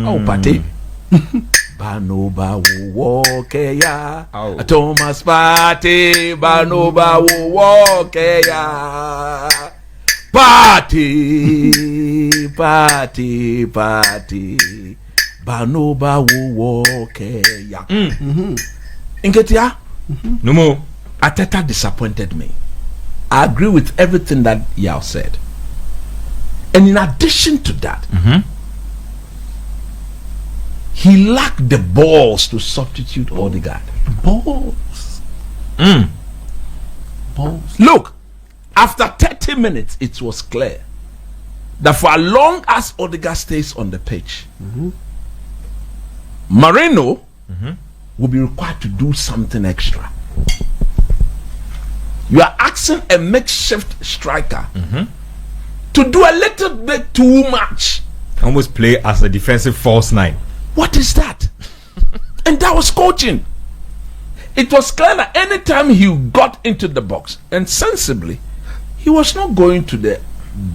Oh, Partey. Banoba wo ya. Thomas Partey. Banoba wo ya. Partey. Banoba wo ya. Inketia. No more. Arteta disappointed me. I agree with everything that Yao said. And in addition to that, he lacked the balls to substitute Odegaard. Balls. Look, after 30 minutes, it was clear that for as long as Odegaard stays on the pitch, Moreno will be required to do something extra. You are asking a makeshift striker to do a little bit too much. Almost play as a defensive false nine. What is that? And that was coaching. It was clear that anytime he got into the box, and sensibly, he was not going to the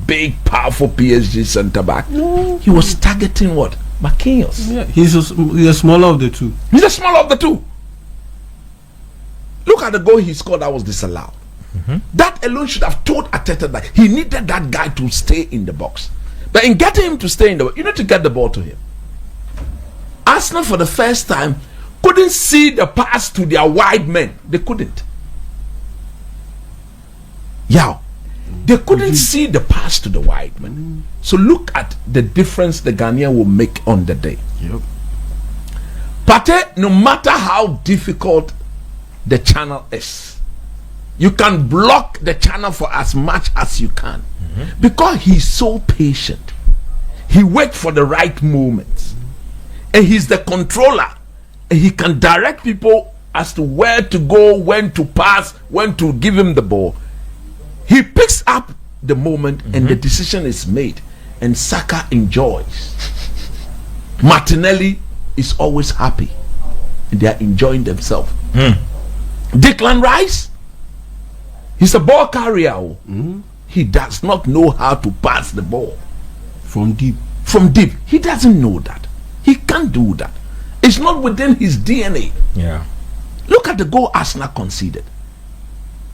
big, powerful PSG centre back. No. He was targeting what? Marquinhos. Yeah, he's the smaller of the two. He's the smaller of the two. Look at the goal he scored that was disallowed. That alone should have told Arteta that he needed that guy to stay in the box. But in getting him to stay in the box, you need to get the ball to him. Arsenal, for the first time, couldn't see the pass to their wide men. They couldn't. Yeah. They couldn't see the pass to the wide men. So look at the difference the Ghanaian will make on the day. Yep. Partey, no matter how difficult the channel is, you can block the channel for as much as you can. Because he's so patient. He waits for the right moments. And he's the controller. And he can direct people as to where to go, when to pass, when to give him the ball. He picks up the moment and the decision is made. And Saka enjoys. Martinelli is always happy. And they are enjoying themselves. Declan Rice, he's a ball carrier. He does not know how to pass the ball From deep. from deep. He doesn't know that. He can't do that. It's not within his DNA. Yeah. Look at the goal Arsenal conceded.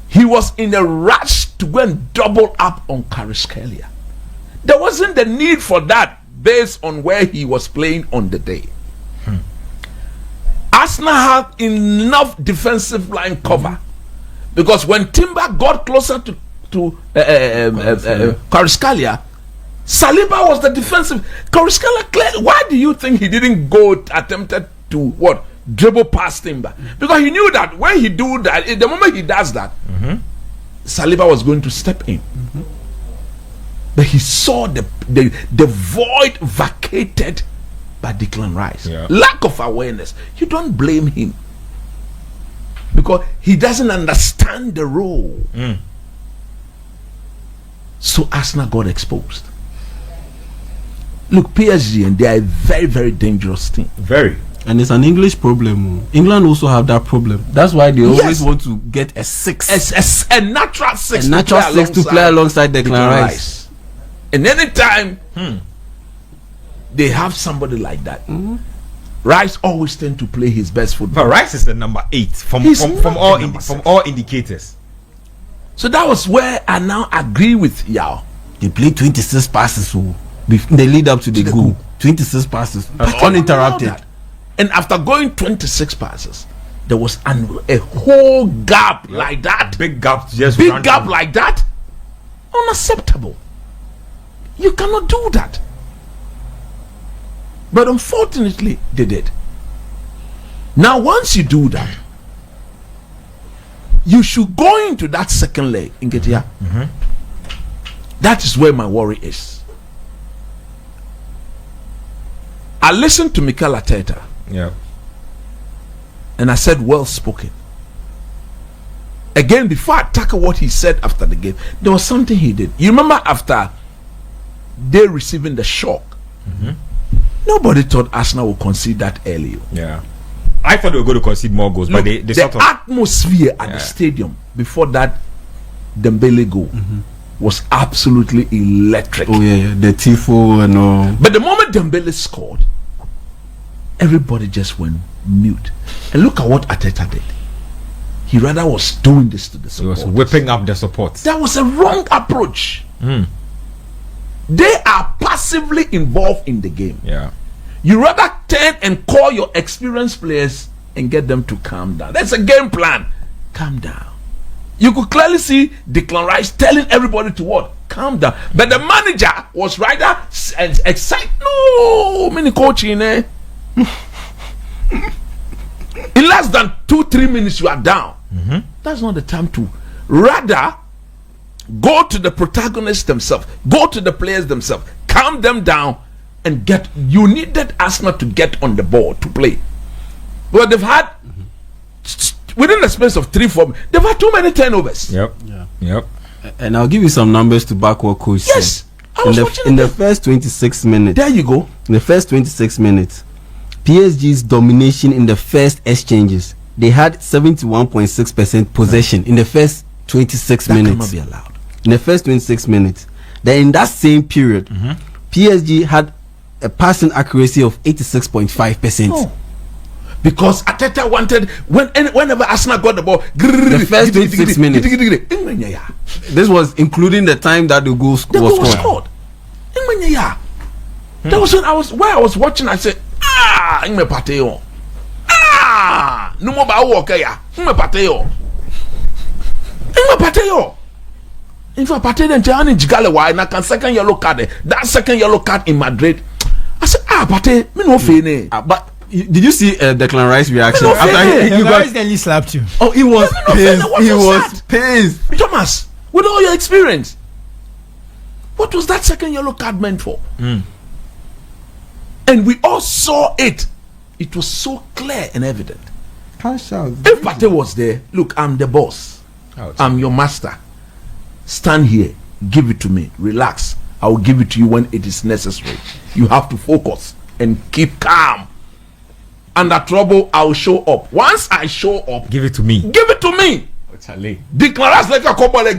He was in a rush to go and double up on Kvaratskhelia. There wasn't the need for that based on where he was playing on the day. Arsenal had enough defensive line cover because when Timber got closer to Kvaratskhelia, Saliba was the defensive. Kvaratskhelia, why do you think he didn't go attempted to what? Dribble past Timber? Because he knew that when he do that, the moment he does that, Saliba was going to step in. But he saw the void vacated by Declan Rice. Lack of awareness. You don't blame him because he doesn't understand the role. So Arsenal got exposed. Look, PSG, and they are a very, very dangerous team. Very. And it's an English problem. England also have that problem. That's why they always want to get a six. A natural six. A natural six to play alongside Declan Rice. And anytime they have somebody like that, Rice always tend to play his best football. But Rice is the number 8 from all indicators. So that was where I now agree with Yao. They played 26 passes. They lead up to the goal. 26 passes uninterrupted. And after going 26 passes, there was a whole gap like that. Big gap like that. Unacceptable. You cannot do that. But unfortunately, they did. Now, once you do that, you should go into that second leg in Getia. That is where my worry is. I listened to Mikel Arteta. And I said, well spoken. Again, before I tackle what he said after the game, there was something he did. You remember after they receiving the shock, nobody thought Arsenal would concede that early. I thought they were going to concede more goals. Look, but the atmosphere at the stadium before that Dembele goal was absolutely electric. The tifo and all. But the moment Dembele scored, everybody just went mute. And look at what Arteta did. He rather was doing this to the support. He was whipping up the support. That was a wrong approach. They are passively involved in the game. Yeah. You rather turn and call your experienced players and get them to calm down. That's a game plan. Calm down. You could clearly see Declan Rice telling everybody to what? Calm down. But the manager was rather excited. No, many coaching, eh? In less than 2-3 minutes, you are down. That's not the time to. Rather, go to the protagonists themselves, go to the players themselves, calm them down, and get. You needed Arsenal to get on the ball to play. But they've had within the space of 3-4, they've had too many turnovers. Yep. And I'll give you some numbers to back what coach said. Yes, I was watching in the first 26 minutes. There you go. In the first 26 minutes, PSG's domination in the first exchanges, they had 71.6% possession in the first 26 minutes. That cannot be allowed. In the first 26 minutes. Then in that same period, PSG had a passing accuracy of 86.5%. No. Because Arteta wanted whenever Arsenal got the ball, the first 26 minutes. This was including the time that the goal was scored. That was when I was watching. I said, Ingme Partey. No more about walk ya. Ingme Partey. In fact, Partey then Jani Jigale why na can second yellow card. That second yellow card in Madrid. I said, Partey, me no fene. But did you see Declan Rice reaction after you guys nearly slapped you? Oh, he was pissed. He was pissed. Thomas, with all your experience, what was that second yellow card meant for? And we all saw it. It was so clear and evident. If Partey was there, look, I'm the boss. I'm your master. Stand here, give it to me. Relax. I will give it to you when it is necessary. You have to focus and keep calm. Under trouble, I'll show up. Once I show up, give it to me. Give it to me. Declare like a couple like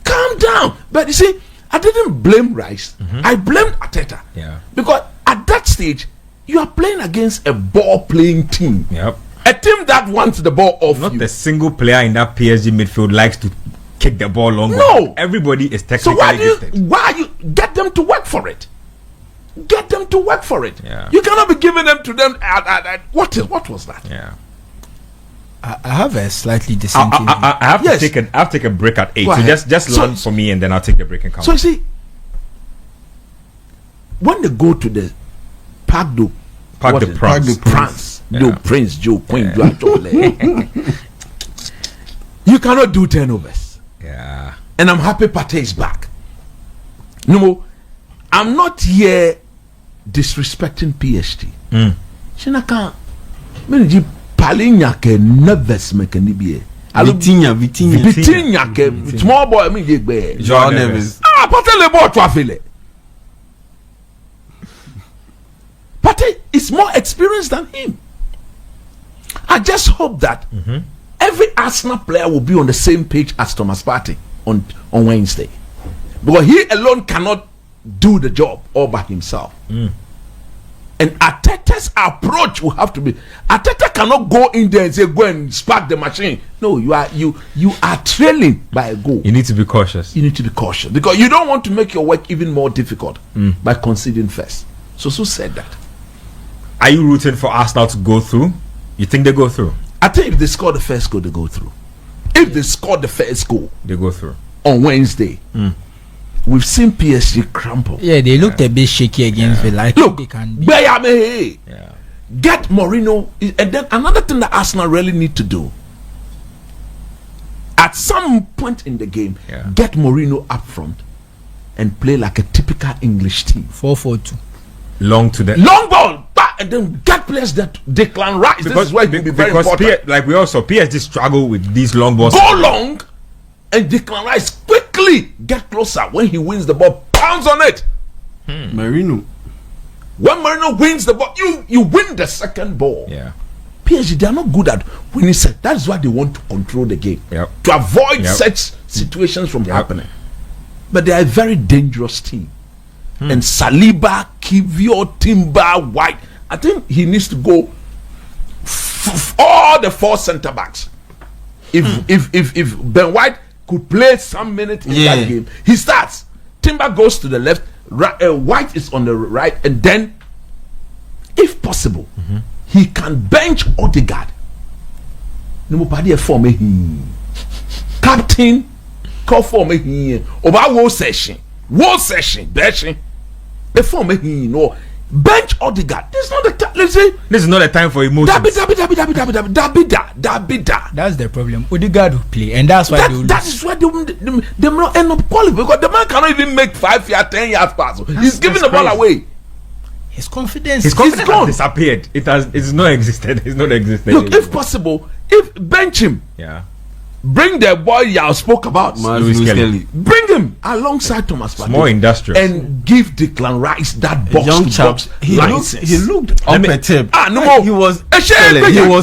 calm down. But you see, I didn't blame Rice. I blamed Arteta. Yeah. Because at that stage, you are playing against a ball-playing team. Yep. A team that wants the ball off Not you. a single player in that PSG midfield likes to kick the ball long. No. Everybody is technically so why you get them to work for it? Get them to work for it. Yeah. You cannot be giving them to them what was that? Yeah. I have a slightly dissenting. I have to take a break at 8. So just learn for me and then I'll take the break and come. So you see, when they go to the Parc de Prince, Prince Joe, Queen you cannot do turnovers. Yeah. And I'm happy Partey is back. No, I'm not here disrespecting PSG. Shinaka, menji palinya ke nervous me can be. Vitinha ke small boy me dey gbe. Joao Neves. Partey le ball to afele. Partey is more experienced than him. I just hope that every Arsenal player will be on the same page as Thomas Partey on Wednesday. Because he alone cannot do the job all by himself. And Arteta's approach will have to be, Arteta cannot go in there and say go and spark the machine. No, you are trailing by a goal. You need to be cautious. You need to be cautious because you don't want to make your work even more difficult by conceding first. So said that. Are you rooting for Arsenal to go through? You think they go through? I think if they score the first goal, they go through. If they score the first goal, they go through on Wednesday. We've seen PSG crumple. Yeah, they looked a bit shaky against Villa. Look, they can be. Get Mourinho, and then another thing that Arsenal really need to do at some point in the game, get Mourinho up front and play like a typical English team. 4-4-2. Long ball, and then get players that Declan Rice. This is where it will be very important. Like we also PSG struggle with these long balls. Go long, and Declan Rice quickly get closer. When he wins the ball, pounds on it. Mourinho. When Mourinho wins the ball, you win the second ball. Yeah. PSG, they are not good at winning set. That's why they want to control the game. To avoid such situations from happening. But they are a very dangerous team. And Saliba, Kivio, Timber, White. I think he needs to go all the 4 centre backs. If Ben White could play some minutes in that game, he starts. Timber goes to the left, White is on the right, and then, if possible, he can bench Odegaard. Captain, call for me. About war session, bashing. The for me, no. Bench Odegaard. This is not the time. Let's say this is not a time for emotions. Dabida. That's the problem. Odegaard will play, and that's why that is why they will not end up qualifying, because the man cannot even make 5 yards, 10 yards pass. He's giving the ball away. His confidence has disappeared. It's not existed. It's not existed. Look, if possible, if bench him. Yeah. Bring the boy y'all spoke about, Louis Kelly. Bring him alongside Thomas Partey. More industrial. And give Declan Rice that box young to chap. box He license. looked unperturbed. No more. He was. He was